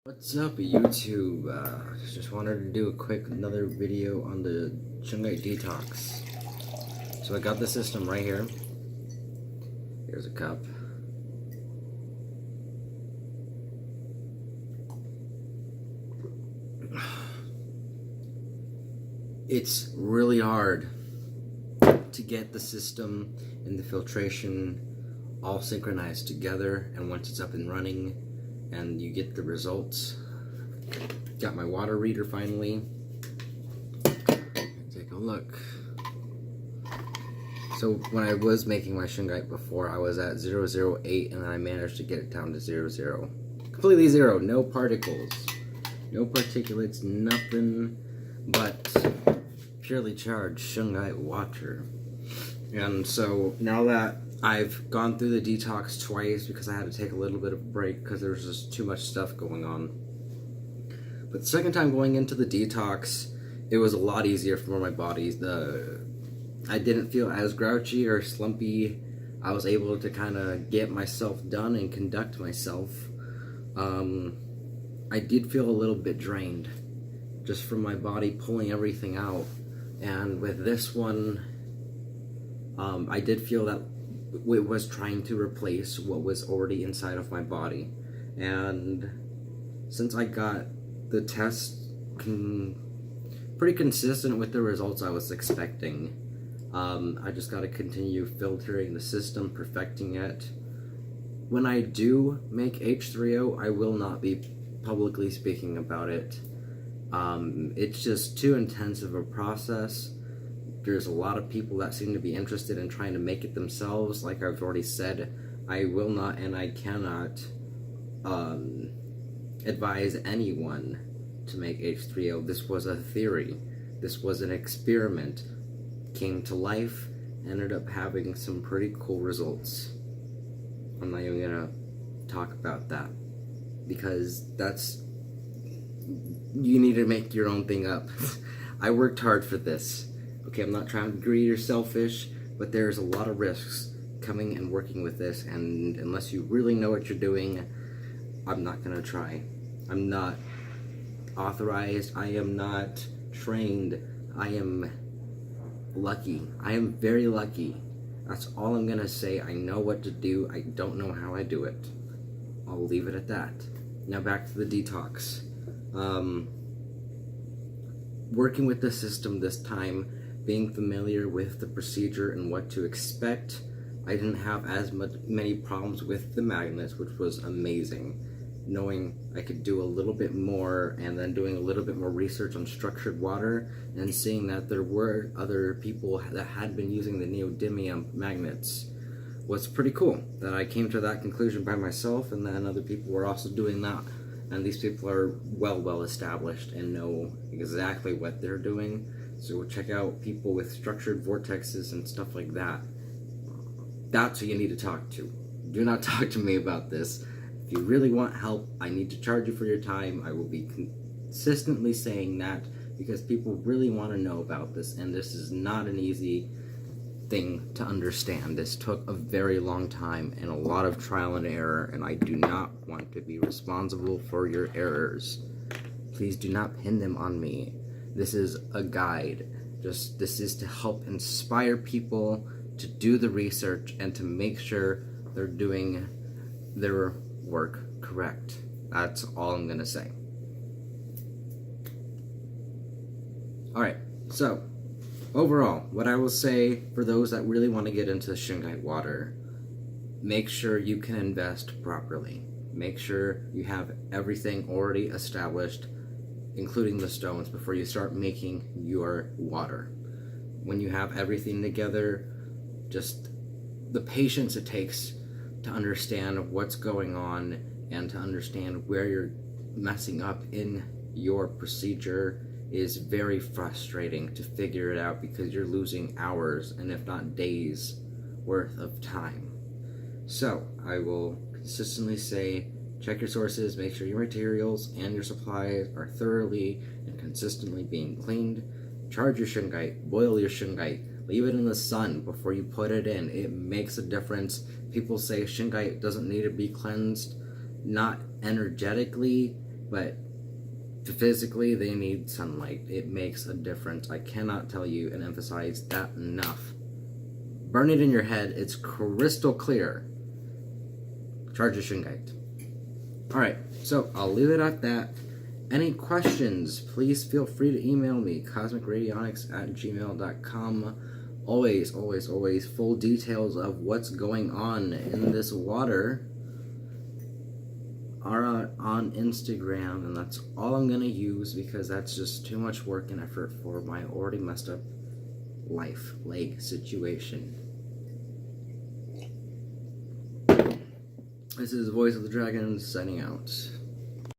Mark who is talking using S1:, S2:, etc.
S1: What's up, YouTube? Just wanted to do another video on the Shungite Detox. So I got the system right here. Here's a cup. It's really hard to get the system and the filtration all synchronized together, and once it's up and running and you get the results. Got my water reader finally. Take a look. So when I was making my Shungite before, I was at 008, and then I managed to get it down to 00. Completely zero, no particles, no particulates, nothing but purely charged Shungite water. And so now that I've gone through the detox twice because I had to take a little bit of a break because there was just too much stuff going on. But the second time going into the detox, it was a lot easier for my body. I didn't feel as grouchy or slumpy. I was able to kind of get myself done and conduct myself. I did feel a little bit drained just from my body pulling everything out. And with this one, I did feel that it was trying to replace what was already inside of my body. And since I got the test pretty consistent with the results I was expecting, I just got to continue filtering the system, perfecting it. When I do make H3O, I will not be publicly speaking about it. It's just too intense of a process. There's a lot of people that seem to be interested in trying to make it themselves. Like I've already said, I will not and I cannot advise anyone to make H3O. This was a theory. This was an experiment. Came to life, ended up having some pretty cool results. I'm not even gonna talk about that because you need to make your own thing up. I worked hard for this. Okay, I'm not trying to be greedy or selfish, but there's a lot of risks coming and working with this, and unless you really know what you're doing, I'm not gonna try. I'm not authorized, I am not trained, I am lucky. I am very lucky. That's all I'm gonna say. I know what to do, I don't know how I do it. I'll leave it at that. Now back to the detox. Working with the system this time, being familiar with the procedure and what to expect, I didn't have as many problems with the magnets, which was amazing. Knowing I could do a little bit more, and then doing a little bit more research on structured water, and seeing that there were other people that had been using the neodymium magnets was pretty cool. That I came to that conclusion by myself, and then other people were also doing that. And these people are well established and know exactly what they're doing. So check out people with structured vortexes and stuff like that. That's who you need to talk to. Do not talk to me about this. If you really want help, I need to charge you for your time. I will be consistently saying that because people really want to know about this, and this is not an easy thing to understand. This took a very long time and a lot of trial and error, and I do not want to be responsible for your errors. Please do not pin them on me. This is a guide. This is to help inspire people to do the research and to make sure they're doing their work correct. That's all I'm gonna say. Alright, so overall, what I will say for those that really want to get into Shungite water, make sure you can invest properly. Make sure you have everything already established, including the stones, before you start making your water. When you have everything together, just the patience it takes to understand what's going on and to understand where you're messing up in your procedure is very frustrating to figure it out, because you're losing hours and if not days worth of time. So I will consistently say, check your sources, make sure your materials and your supplies are thoroughly and consistently being cleaned. Charge your Shungite, boil your Shungite, leave it in the sun before you put it in. It makes a difference. People say Shungite doesn't need to be cleansed. Not energetically, but physically they need sunlight. It makes a difference. I cannot tell you and emphasize that enough. Burn it in your head. It's crystal clear. Charge your Shungite. Alright, so I'll leave it at that. Any questions, please feel free to email me, cosmicradionics@gmail.com. Always, always, always full details of what's going on in this water are on Instagram, and that's all I'm going to use because that's just too much work and effort for my already messed up leg situation. This is Voice of the Dragon signing out.